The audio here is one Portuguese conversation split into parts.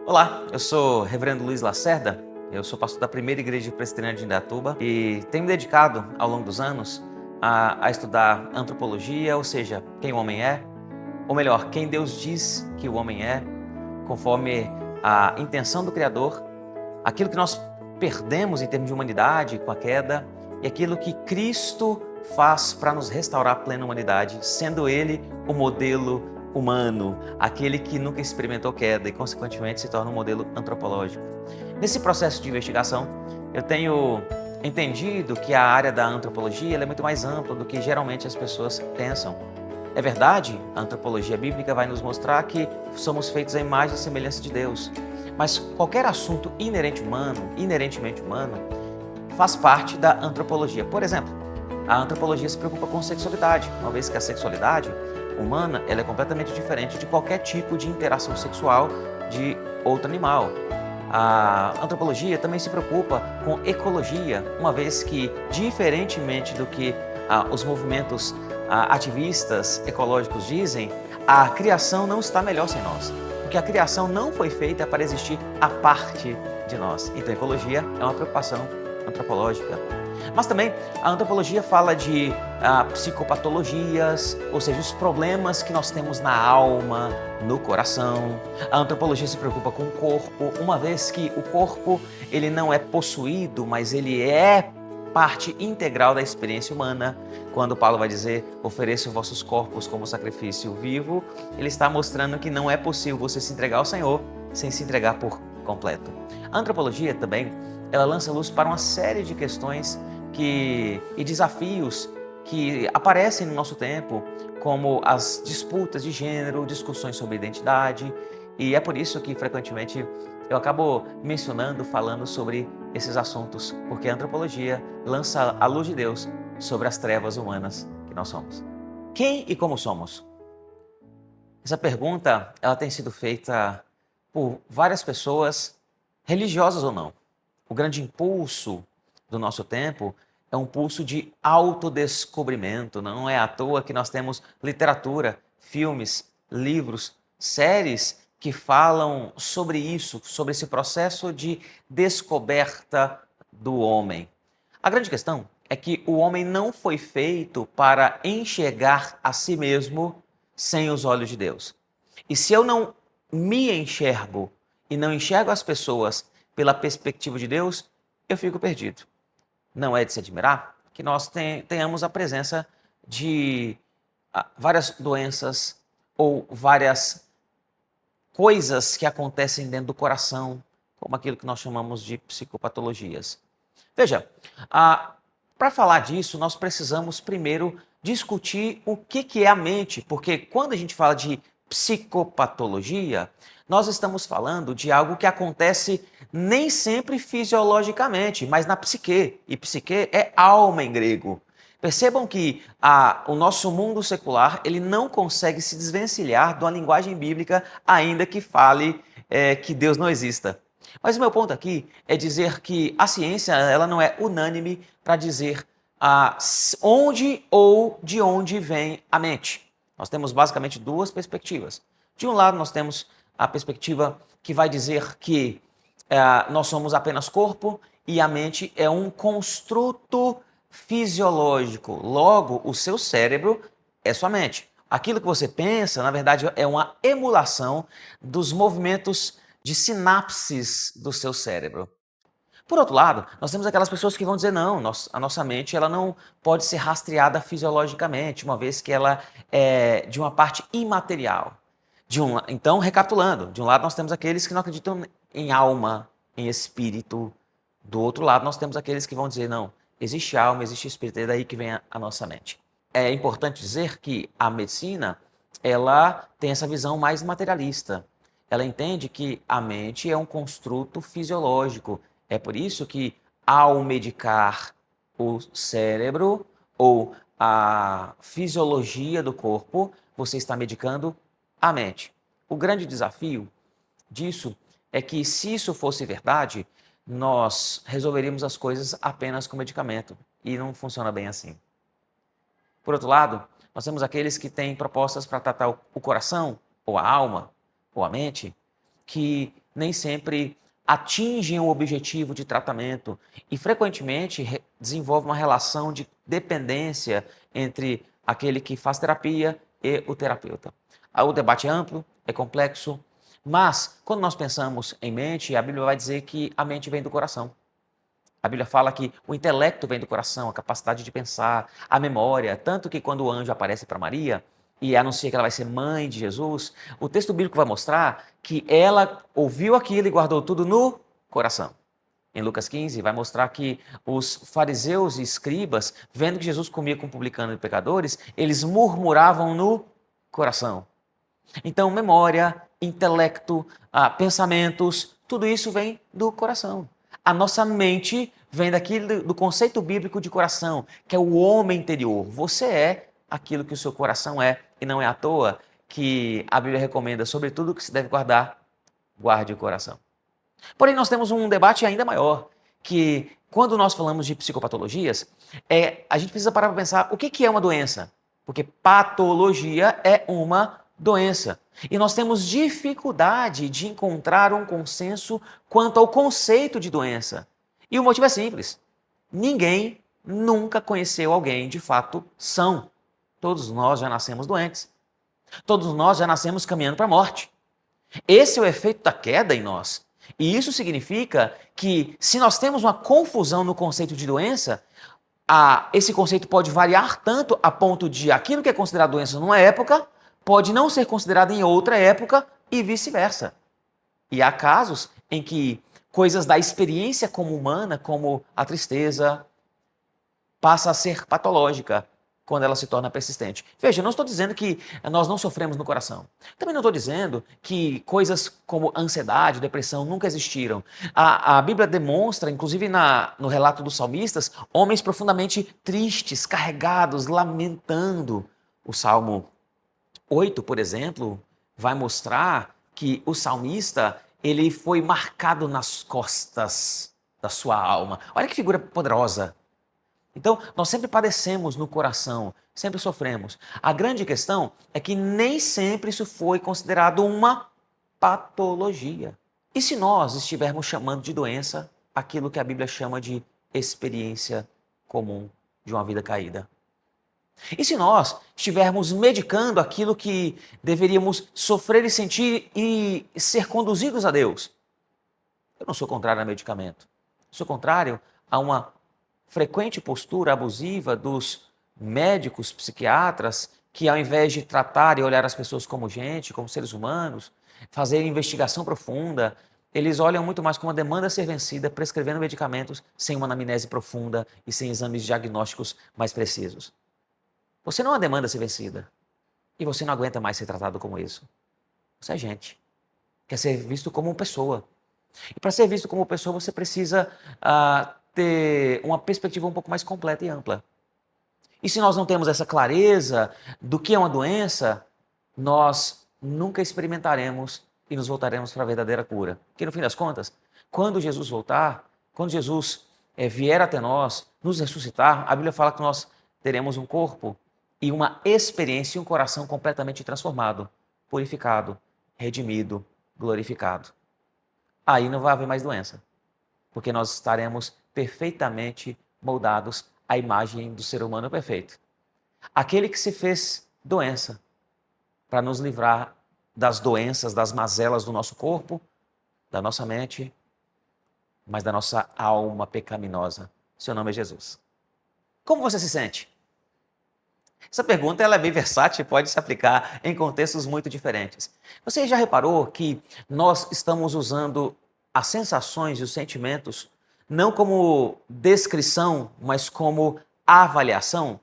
Olá, eu sou o Reverendo Luiz Lacerda, eu sou pastor da Primeira Igreja Presbiteriana de Indaiatuba e tenho me dedicado ao longo dos anos a estudar antropologia, ou seja, quem o homem é, ou melhor, quem Deus diz que o homem é, conforme a intenção do Criador, aquilo que nós perdemos em termos de humanidade com a queda e aquilo que Cristo faz para nos restaurar a plena humanidade, sendo Ele o modelo humano, aquele que nunca experimentou queda e, consequentemente, se torna um modelo antropológico. Nesse processo de investigação, eu tenho entendido que a área da antropologia é muito mais ampla do que geralmente as pessoas pensam. É verdade, a antropologia bíblica vai nos mostrar que somos feitos à imagem e semelhança de Deus, mas qualquer assunto inerentemente humano, faz parte da antropologia. Por exemplo, a antropologia se preocupa com sexualidade, uma vez que a sexualidade humana ela é completamente diferente de qualquer tipo de interação sexual de outro animal. A antropologia também se preocupa com ecologia, uma vez que, diferentemente do que os movimentos ativistas ecológicos dizem, a criação não está melhor sem nós, porque a criação não foi feita para existir à parte de nós. Então, a ecologia é uma preocupação antropológica. Mas também a antropologia fala de psicopatologias, ou seja, os problemas que nós temos na alma, no coração. A antropologia se preocupa com o corpo, uma vez que o corpo ele não é possuído, mas ele é parte integral da experiência humana. Quando Paulo vai dizer, ofereçam vossos corpos como sacrifício vivo, ele está mostrando que não é possível você se entregar ao Senhor sem se entregar por completo. A antropologia também, ela lança luz para uma série de questões e desafios que aparecem no nosso tempo, como as disputas de gênero, discussões sobre identidade, e é por isso que frequentemente eu acabo falando sobre esses assuntos, porque a antropologia lança a luz de Deus sobre as trevas humanas que nós somos. Quem e como somos? Essa pergunta ela tem sido feita por várias pessoas, religiosas ou não. O grande impulso do nosso tempo é um pulso de autodescobrimento. Não é à toa que nós temos literatura, filmes, livros, séries que falam sobre isso, sobre esse processo de descoberta do homem. A grande questão é que o homem não foi feito para enxergar a si mesmo sem os olhos de Deus. E se eu não me enxergo e não enxergo as pessoas pela perspectiva de Deus, eu fico perdido. Não é de se admirar que nós tenhamos a presença de várias doenças ou várias coisas que acontecem dentro do coração, como aquilo que nós chamamos de psicopatologias. Veja, para falar disso, nós precisamos primeiro discutir o que é a mente, porque quando a gente fala de psicopatologia, nós estamos falando de algo que acontece nem sempre fisiologicamente, mas na psique. E psique é alma em grego. Percebam que o nosso mundo secular ele não consegue se desvencilhar de uma linguagem bíblica, ainda que fale que Deus não exista. Mas o meu ponto aqui é dizer que a ciência ela não é unânime para dizer onde ou de onde vem a mente. Nós temos basicamente duas perspectivas. De um lado, nós temos a perspectiva que vai dizer que nós somos apenas corpo e a mente é um construto fisiológico. Logo, o seu cérebro é sua mente. Aquilo que você pensa, na verdade, é uma emulação dos movimentos de sinapses do seu cérebro. Por outro lado, nós temos aquelas pessoas que vão dizer não, a nossa mente ela não pode ser rastreada fisiologicamente, uma vez que ela é de uma parte imaterial. Então, recapitulando, de um lado nós temos aqueles que não acreditam em alma, em espírito. Do outro lado nós temos aqueles que vão dizer não, existe alma, existe espírito, é daí que vem a nossa mente. É importante dizer que a medicina ela tem essa visão mais materialista. Ela entende que a mente é um construto fisiológico. É por isso que, ao medicar o cérebro ou a fisiologia do corpo, você está medicando a mente. O grande desafio disso é que, se isso fosse verdade, nós resolveríamos as coisas apenas com medicamento. E não funciona bem assim. Por outro lado, nós temos aqueles que têm propostas para tratar o coração, ou a alma, ou a mente, que nem sempre atingem o objetivo de tratamento e frequentemente desenvolve uma relação de dependência entre aquele que faz terapia e o terapeuta. O debate é amplo, é complexo, mas quando nós pensamos em mente, a Bíblia vai dizer que a mente vem do coração. A Bíblia fala que o intelecto vem do coração, a capacidade de pensar, a memória, tanto que quando o anjo aparece para Maria e anuncia que ela vai ser mãe de Jesus, o texto bíblico vai mostrar que ela ouviu aquilo e guardou tudo no coração. Em Lucas 15, vai mostrar que os fariseus e escribas, vendo que Jesus comia com publicanos e pecadores, eles murmuravam no coração. Então, memória, intelecto, pensamentos, tudo isso vem do coração. A nossa mente vem do conceito bíblico de coração, que é o homem interior. Você é aquilo que o seu coração é, e não é à toa que a Bíblia recomenda, sobre tudo que se deve guardar, guarde o coração. Porém, nós temos um debate ainda maior, que quando nós falamos de psicopatologias, a gente precisa parar para pensar o que é uma doença, porque patologia é uma doença. E nós temos dificuldade de encontrar um consenso quanto ao conceito de doença. E o motivo é simples. Ninguém nunca conheceu alguém de fato são. Todos nós já nascemos doentes. Todos nós já nascemos caminhando para a morte. Esse é o efeito da queda em nós. E isso significa que se nós temos uma confusão no conceito de doença, esse conceito pode variar tanto a ponto de aquilo que é considerado doença numa época pode não ser considerado em outra época e vice-versa. E há casos em que coisas da experiência como humana, como a tristeza, passa a ser patológica quando ela se torna persistente. Veja, eu não estou dizendo que nós não sofremos no coração. Também não estou dizendo que coisas como ansiedade, depressão nunca existiram. A Bíblia demonstra, inclusive no relato dos salmistas, homens profundamente tristes, carregados, lamentando. O Salmo 8, por exemplo, vai mostrar que o salmista ele foi marcado nas costas da sua alma. Olha que figura poderosa. Então, nós sempre padecemos no coração, sempre sofremos. A grande questão é que nem sempre isso foi considerado uma patologia. E se nós estivermos chamando de doença aquilo que a Bíblia chama de experiência comum de uma vida caída? E se nós estivermos medicando aquilo que deveríamos sofrer e sentir e ser conduzidos a Deus? Eu não sou contrário a medicamento. Sou contrário a uma frequente postura abusiva dos médicos, psiquiatras, que ao invés de tratar e olhar as pessoas como gente, como seres humanos, fazer investigação profunda, eles olham muito mais como uma demanda a ser vencida, prescrevendo medicamentos sem uma anamnese profunda e sem exames diagnósticos mais precisos. Você não é uma demanda a ser vencida. E você não aguenta mais ser tratado como isso. Você é gente. Quer ser visto como uma pessoa. E para ser visto como uma pessoa, você precisa ter uma perspectiva um pouco mais completa e ampla. E se nós não temos essa clareza do que é uma doença, nós nunca experimentaremos e nos voltaremos para a verdadeira cura. Porque no fim das contas, quando Jesus voltar, quando Jesus vier até nós, nos ressuscitar, a Bíblia fala que nós teremos um corpo e uma experiência e um coração completamente transformado, purificado, redimido, glorificado. Aí não vai haver mais doença, porque nós estaremos perfeitamente moldados à imagem do ser humano perfeito. Aquele que se fez doença para nos livrar das doenças, das mazelas do nosso corpo, da nossa mente, mas da nossa alma pecaminosa. Seu nome é Jesus. Como você se sente? Essa pergunta ela é bem versátil e pode se aplicar em contextos muito diferentes. Você já reparou que nós estamos usando as sensações e os sentimentos não como descrição, mas como avaliação?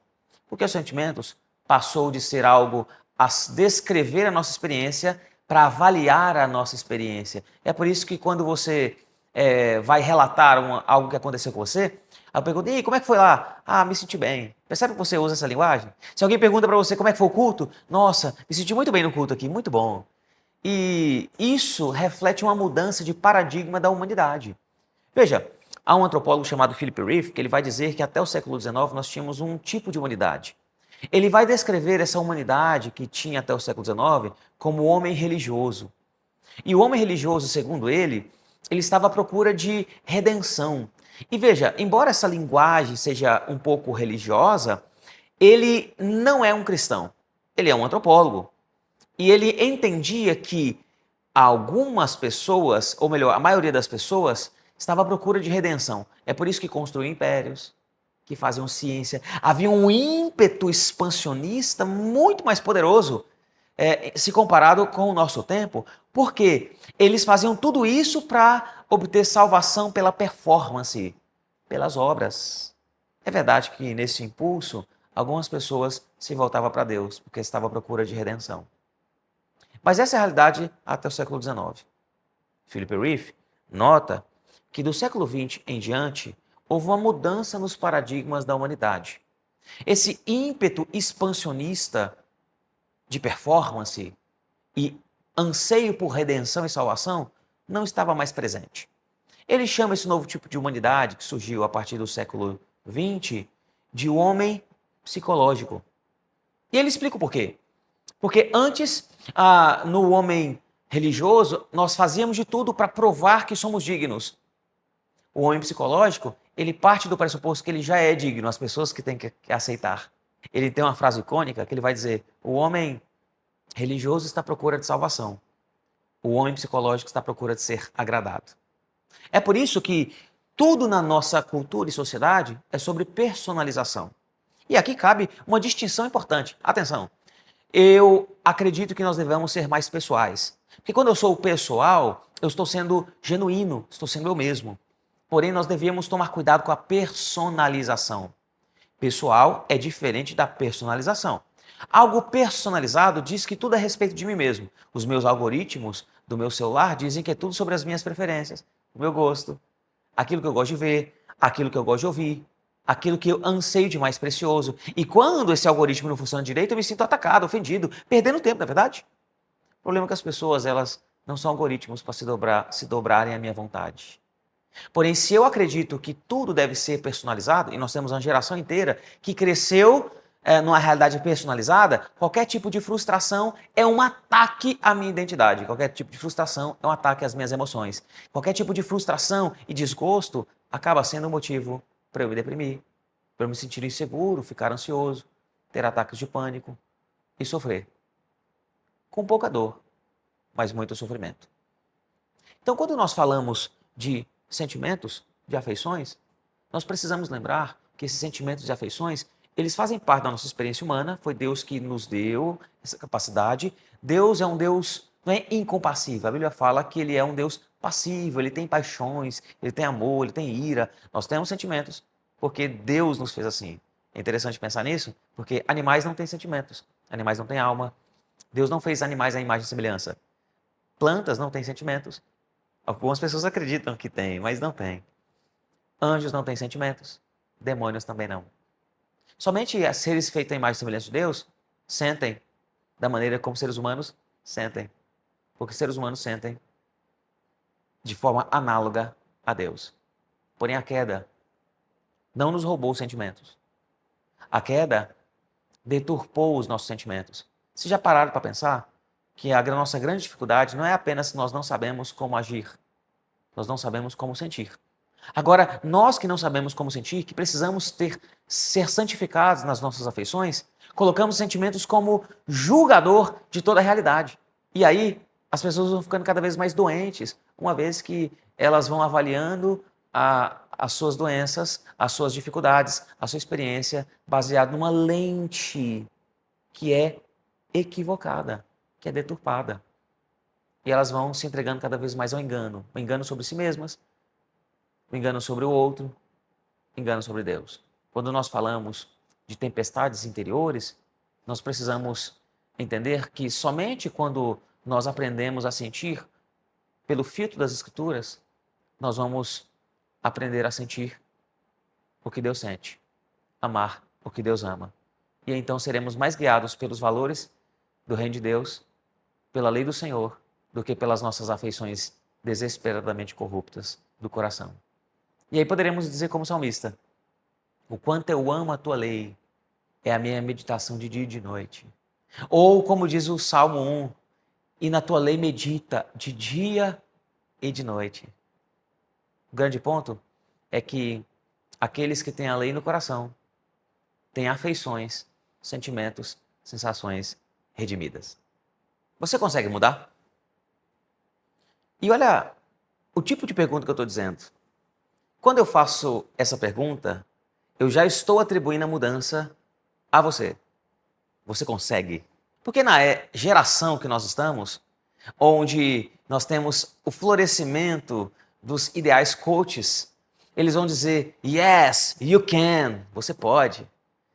Porque os sentimentos passou de ser algo a descrever a nossa experiência para avaliar a nossa experiência. É por isso que quando você vai relatar algo que aconteceu com você, eu pergunto, e aí, como é que foi lá? Ah, me senti bem. Percebe que você usa essa linguagem? Se alguém pergunta para você como é que foi o culto, nossa, me senti muito bem no culto aqui, muito bom. E isso reflete uma mudança de paradigma da humanidade. Veja, há um antropólogo chamado Philip Rieff que ele vai dizer que até o século XIX nós tínhamos um tipo de humanidade. Ele vai descrever essa humanidade que tinha até o século XIX como o homem religioso. E o homem religioso, segundo ele estava à procura de redenção. E veja, embora essa linguagem seja um pouco religiosa, ele não é um cristão, ele é um antropólogo. E ele entendia que algumas pessoas, ou melhor, a maioria das pessoas, estava à procura de redenção. É por isso que construiu impérios, que faziam ciência. Havia um ímpeto expansionista muito mais poderoso se comparado com o nosso tempo, porque eles faziam tudo isso para obter salvação pela performance, pelas obras. É verdade que nesse impulso, algumas pessoas se voltavam para Deus, porque estavam à procura de redenção. Mas essa é a realidade até o século XIX. Philip Rieff nota que do século XX em diante, houve uma mudança nos paradigmas da humanidade. Esse ímpeto expansionista de performance e anseio por redenção e salvação não estava mais presente. Ele chama esse novo tipo de humanidade que surgiu a partir do século XX de homem psicológico. E ele explica o porquê. Porque antes, no homem religioso, nós fazíamos de tudo para provar que somos dignos. O homem psicológico, ele parte do pressuposto que ele já é digno, as pessoas que têm que aceitar. Ele tem uma frase icônica que ele vai dizer: o homem religioso está à procura de salvação. O homem psicológico está à procura de ser agradado. É por isso que tudo na nossa cultura e sociedade é sobre personalização. E aqui cabe uma distinção importante. Atenção! Eu acredito que nós devemos ser mais pessoais. Porque quando eu sou pessoal, eu estou sendo genuíno, estou sendo eu mesmo. Porém, nós devíamos tomar cuidado com a personalização. Pessoal é diferente da personalização. Algo personalizado diz que tudo é a respeito de mim mesmo. Os meus algoritmos do meu celular dizem que é tudo sobre as minhas preferências, o meu gosto, aquilo que eu gosto de ver, aquilo que eu gosto de ouvir, aquilo que eu anseio de mais precioso. E quando esse algoritmo não funciona direito, eu me sinto atacado, ofendido, perdendo tempo, não é verdade? O problema é que as pessoas, elas não são algoritmos para se dobrarem à minha vontade. Porém, se eu acredito que tudo deve ser personalizado, e nós temos uma geração inteira que cresceu numa realidade personalizada, qualquer tipo de frustração é um ataque à minha identidade. Qualquer tipo de frustração é um ataque às minhas emoções. Qualquer tipo de frustração e desgosto acaba sendo um motivo para eu me deprimir, para eu me sentir inseguro, ficar ansioso, ter ataques de pânico e sofrer. Com pouca dor, mas muito sofrimento. Então, quando nós falamos de sentimentos, de afeições, nós precisamos lembrar que esses sentimentos e afeições, eles fazem parte da nossa experiência humana, foi Deus que nos deu essa capacidade. Deus é um Deus, não é incompassível, a Bíblia fala que ele é um Deus passivo, ele tem paixões, ele tem amor, ele tem ira, nós temos sentimentos, porque Deus nos fez assim. É interessante pensar nisso, porque animais não têm sentimentos, animais não têm alma, Deus não fez animais à imagem e semelhança, plantas não têm sentimentos, algumas pessoas acreditam que têm, mas não têm. Anjos não têm sentimentos, demônios também não. Somente seres feitos à imagem e semelhança de Deus sentem da maneira como seres humanos sentem. Porque seres humanos sentem de forma análoga a Deus. Porém, a queda não nos roubou os sentimentos. A queda deturpou os nossos sentimentos. Vocês já pararam para pensar que a nossa grande dificuldade não é apenas que nós não sabemos como agir, nós não sabemos como sentir. Agora, nós que não sabemos como sentir, que precisamos ser santificados nas nossas afeições, colocamos sentimentos como julgador de toda a realidade. E aí, as pessoas vão ficando cada vez mais doentes, uma vez que elas vão avaliando as suas doenças, as suas dificuldades, a sua experiência, baseado numa lente que é equivocada, que é deturpada. E elas vão se entregando cada vez mais ao engano. O engano sobre si mesmas, o engano sobre o outro, o engano sobre Deus. Quando nós falamos de tempestades interiores, nós precisamos entender que somente quando nós aprendemos a sentir pelo filtro das Escrituras, nós vamos aprender a sentir o que Deus sente, amar o que Deus ama. E então seremos mais guiados pelos valores do Reino de Deus, pela lei do Senhor, do que pelas nossas afeições desesperadamente corruptas do coração. E aí poderemos dizer como salmista: o quanto eu amo a tua lei, é a minha meditação de dia e de noite. Ou como diz o Salmo 1, e na tua lei medita de dia e de noite. O grande ponto é que aqueles que têm a lei no coração têm afeições, sentimentos, sensações redimidas. Você consegue mudar? E olha o tipo de pergunta que eu estou dizendo. Quando eu faço essa pergunta, eu já estou atribuindo a mudança a você. Você consegue? Porque na geração que nós estamos, onde nós temos o florescimento dos ideais coaches, eles vão dizer, yes, you can, você pode.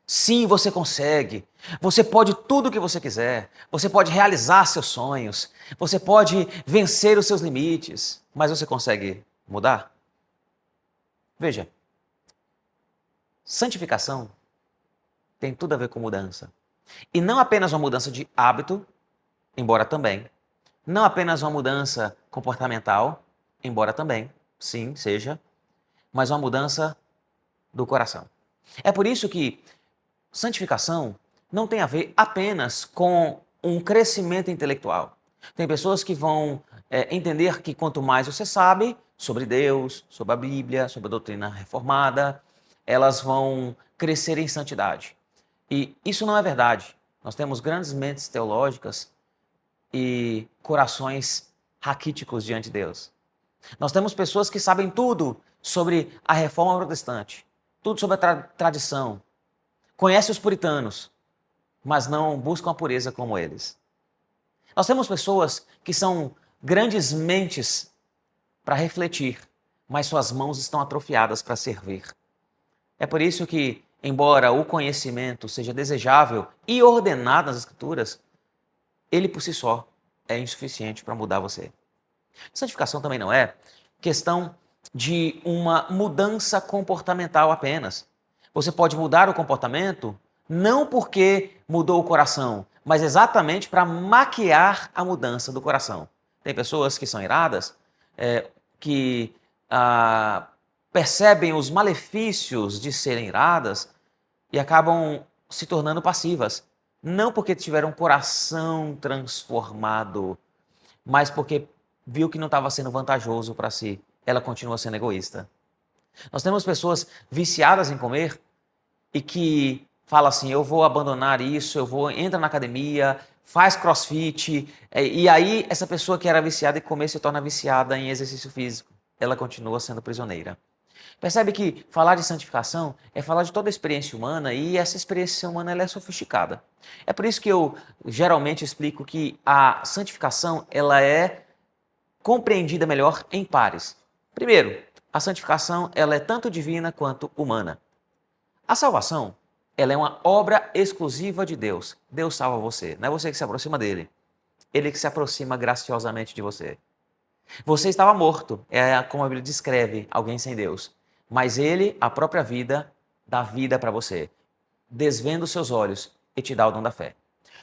Sim, você consegue. Você pode tudo o que você quiser. Você pode realizar seus sonhos. Você pode vencer os seus limites. Mas você consegue mudar? Veja, santificação tem tudo a ver com mudança. E não apenas uma mudança de hábito, embora também. Não apenas uma mudança comportamental, embora também, sim, seja. Mas uma mudança do coração. É por isso que santificação não tem a ver apenas com um crescimento intelectual. Tem pessoas que vão entender que quanto mais você sabe sobre Deus, sobre a Bíblia, sobre a doutrina reformada, elas vão crescer em santidade. E isso não é verdade. Nós temos grandes mentes teológicas e corações raquíticos diante de Deus. Nós temos pessoas que sabem tudo sobre a reforma protestante, tudo sobre a tradição, conhecem os puritanos, mas não buscam a pureza como eles. Nós temos pessoas que são grandes mentes para refletir, mas suas mãos estão atrofiadas para servir. É por isso que, embora o conhecimento seja desejável e ordenado nas Escrituras, ele por si só é insuficiente para mudar você. Santificação também não é questão de uma mudança comportamental apenas. Você pode mudar o comportamento não porque mudou o coração, mas exatamente para maquiar a mudança do coração. Tem pessoas que são iradas, que percebem os malefícios de serem iradas e acabam se tornando passivas. Não porque tiveram um coração transformado, mas porque viu que não estava sendo vantajoso para si. Ela continua sendo egoísta. Nós temos pessoas viciadas em comer e que falam assim, eu vou abandonar isso, entra na academia, faz crossfit, e aí essa pessoa que era viciada em comer se torna viciada em exercício físico. Ela continua sendo prisioneira. Percebe que falar de santificação é falar de toda a experiência humana e essa experiência humana ela é sofisticada. É por isso que eu geralmente explico que a santificação ela é compreendida melhor em pares. Primeiro, a santificação ela é tanto divina quanto humana. A salvação ela é uma obra exclusiva de Deus. Deus salva você, não é você que se aproxima dele. Ele que se aproxima graciosamente de você. Você estava morto, é como a Bíblia descreve alguém sem Deus. Mas ele, a própria vida, dá vida para você, desvenda os seus olhos e te dá o dom da fé.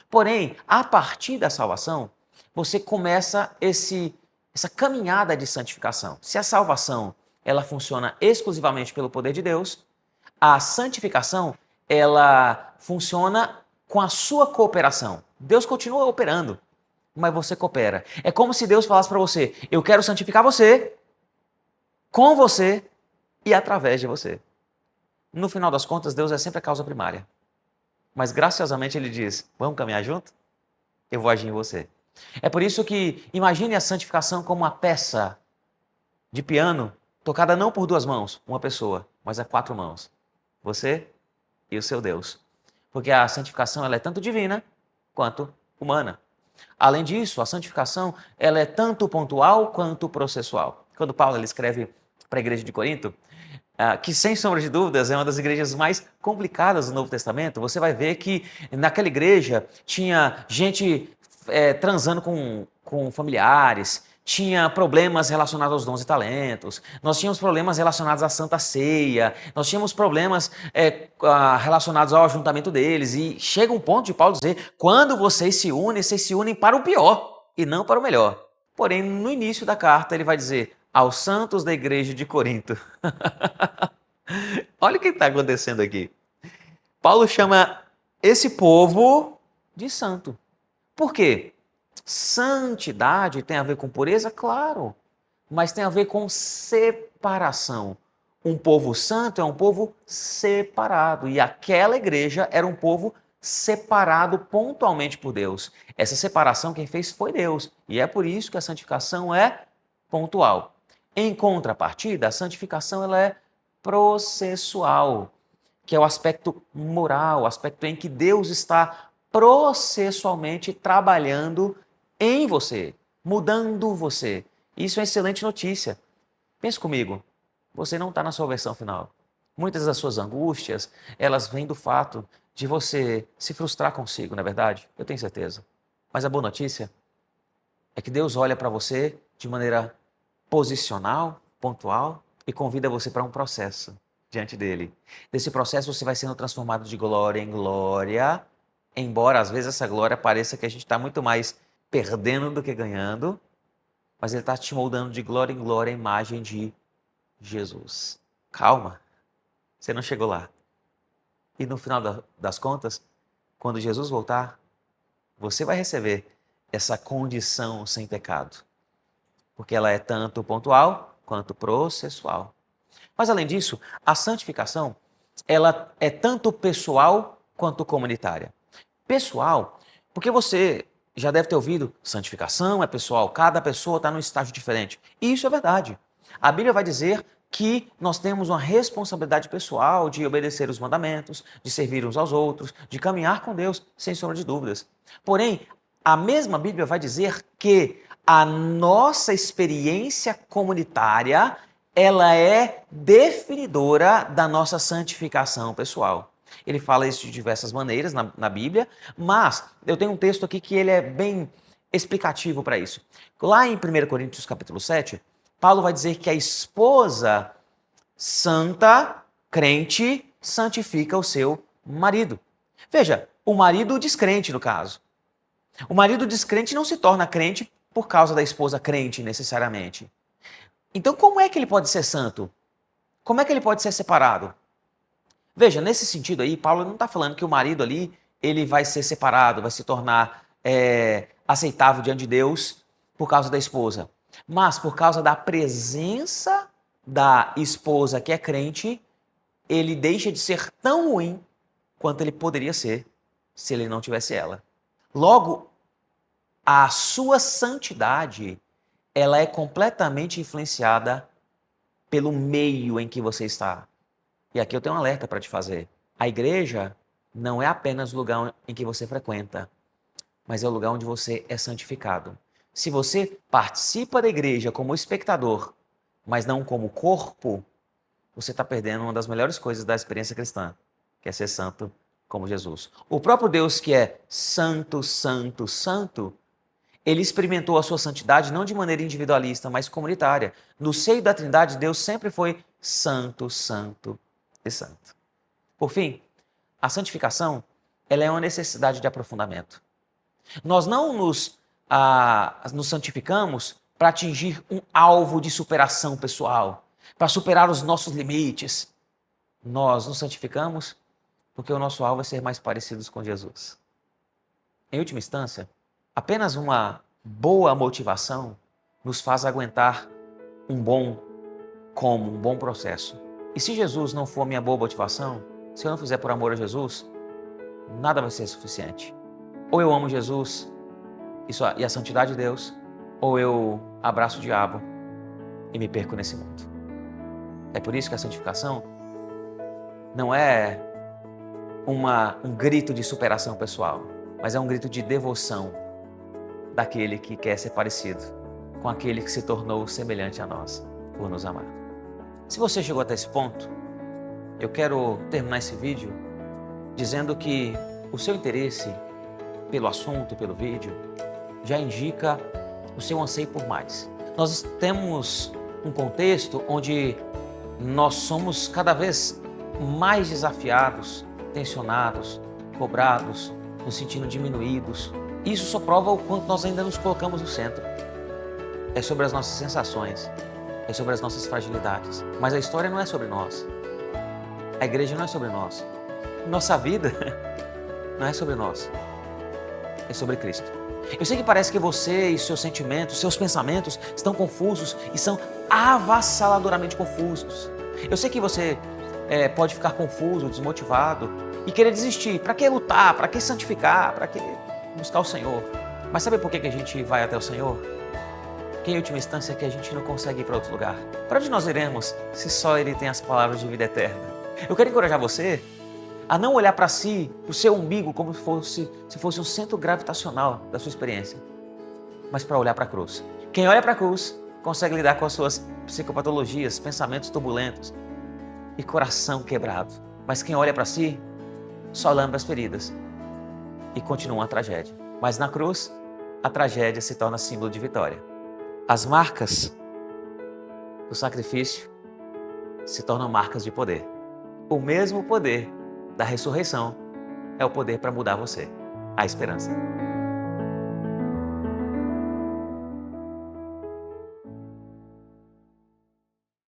Porém, a partir da salvação, você começa essa caminhada de santificação. Se a salvação ela funciona exclusivamente pelo poder de Deus, a santificação ela funciona com a sua cooperação. Deus continua operando, mas você coopera. É como se Deus falasse para você, eu quero santificar você, com você e através de você. No final das contas, Deus é sempre a causa primária. Mas graciosamente ele diz, vamos caminhar junto? Eu vou agir em você. É por isso que imagine a santificação como uma peça de piano tocada não por duas mãos, uma pessoa, mas a quatro mãos. Você e o seu Deus. Porque a santificação ela é tanto divina quanto humana. Além disso, a santificação ela é tanto pontual quanto processual. Quando Paulo ele escreve para a igreja de Corinto, que sem sombra de dúvidas é uma das igrejas mais complicadas do Novo Testamento, você vai ver que naquela igreja tinha gente transando com familiares, tinha problemas relacionados aos dons e talentos, nós tínhamos problemas relacionados à Santa Ceia, nós tínhamos problemas relacionados ao ajuntamento deles, e chega um ponto de Paulo dizer, quando vocês se unem para o pior e não para o melhor. Porém, no início da carta ele vai dizer, aos santos da igreja de Corinto. Olha o que está acontecendo aqui. Paulo chama esse povo de santo. Por quê? Santidade tem a ver com pureza? Claro, mas tem a ver com separação. Um povo santo é um povo separado, e aquela igreja era um povo separado pontualmente por Deus. Essa separação quem fez foi Deus, e é por isso que a santificação é pontual. Em contrapartida, a santificação ela é processual, que é o aspecto moral, o aspecto em que Deus está processualmente trabalhando em você, mudando você. Isso é excelente notícia. Pense comigo, você não está na sua versão final. Muitas das suas angústias, elas vêm do fato de você se frustrar consigo, não é verdade? Eu tenho certeza. Mas a boa notícia é que Deus olha para você de maneira posicional, pontual, e convida você para um processo diante dele. Nesse processo você vai sendo transformado de glória em glória, embora às vezes essa glória pareça que a gente está muito mais perdendo do que ganhando, mas ele está te moldando de glória em glória a imagem de Jesus. Calma, você não chegou lá. E no final das contas, quando Jesus voltar, você vai receber essa condição sem pecado, porque ela é tanto pontual quanto processual. Mas além disso, a santificação, ela é tanto pessoal quanto comunitária. Pessoal, porque você já deve ter ouvido, santificação é pessoal, cada pessoa está num estágio diferente. E isso é verdade. A Bíblia vai dizer que nós temos uma responsabilidade pessoal de obedecer os mandamentos, de servir uns aos outros, de caminhar com Deus, sem sombra de dúvidas. Porém, a mesma Bíblia vai dizer que a nossa experiência comunitária, ela é definidora da nossa santificação pessoal. Ele fala isso de diversas maneiras na Bíblia, mas eu tenho um texto aqui que ele é bem explicativo para isso. Lá em 1 Coríntios capítulo 7, Paulo vai dizer que a esposa santa, crente, santifica o seu marido. Veja, o marido descrente no caso. O marido descrente não se torna crente por causa da esposa crente necessariamente. Então como é que ele pode ser santo? Como é que ele pode ser separado? Veja, nesse sentido aí, Paulo não está falando que o marido ali, ele vai ser separado, vai se tornar aceitável diante de Deus por causa da esposa. Mas por causa da presença da esposa que é crente, ele deixa de ser tão ruim quanto ele poderia ser se ele não tivesse ela. Logo, a sua santidade, ela é completamente influenciada pelo meio em que você está. E aqui eu tenho um alerta para te fazer. A igreja não é apenas o lugar em que você frequenta, mas é o lugar onde você é santificado. Se você participa da igreja como espectador, mas não como corpo, você está perdendo uma das melhores coisas da experiência cristã, que é ser santo como Jesus. O próprio Deus que é santo, santo, santo, ele experimentou a sua santidade não de maneira individualista, mas comunitária. No seio da Trindade, Deus sempre foi santo, santo e santo. Por fim, a santificação, ela é uma necessidade de aprofundamento. Nós não nos santificamos para atingir um alvo de superação pessoal, para superar os nossos limites. Nós nos santificamos porque o nosso alvo é ser mais parecidos com Jesus. Em última instância, apenas uma boa motivação nos faz aguentar um bom processo. E se Jesus não for minha boa motivação, se eu não fizer por amor a Jesus, nada vai ser suficiente. Ou eu amo Jesus e a santidade de Deus, ou eu abraço o diabo e me perco nesse mundo. É por isso que a santificação não é um grito de superação pessoal, mas é um grito de devoção daquele que quer ser parecido com aquele que se tornou semelhante a nós por nos amar. Se você chegou até esse ponto, eu quero terminar esse vídeo dizendo que o seu interesse pelo assunto e pelo vídeo já indica o seu anseio por mais. Nós temos um contexto onde nós somos cada vez mais desafiados, tensionados, cobrados, nos sentindo diminuídos. Isso só prova o quanto nós ainda nos colocamos no centro. É sobre as nossas sensações, é sobre as nossas fragilidades. Mas a história não é sobre nós. A igreja não é sobre nós. Nossa vida não é sobre nós. É sobre Cristo. Eu sei que parece que você e seus sentimentos, seus pensamentos estão confusos e são avassaladoramente confusos. Eu sei que você pode ficar confuso, desmotivado e querer desistir. Para que lutar? Para que santificar? Para que buscar o Senhor? Mas sabe por que a gente vai até o Senhor? Que em última instância é que a gente não consegue ir para outro lugar. Para onde nós iremos se só Ele tem as palavras de vida eterna? Eu quero encorajar você a não olhar para si, para o seu umbigo, como se fosse um centro gravitacional da sua experiência, mas para olhar para a cruz. Quem olha para a cruz consegue lidar com as suas psicopatologias, pensamentos turbulentos e coração quebrado. Mas quem olha para si só lembra as feridas e continua a tragédia. Mas na cruz, a tragédia se torna símbolo de vitória. As marcas do sacrifício se tornam marcas de poder. O mesmo poder da ressurreição é o poder para mudar você. A esperança.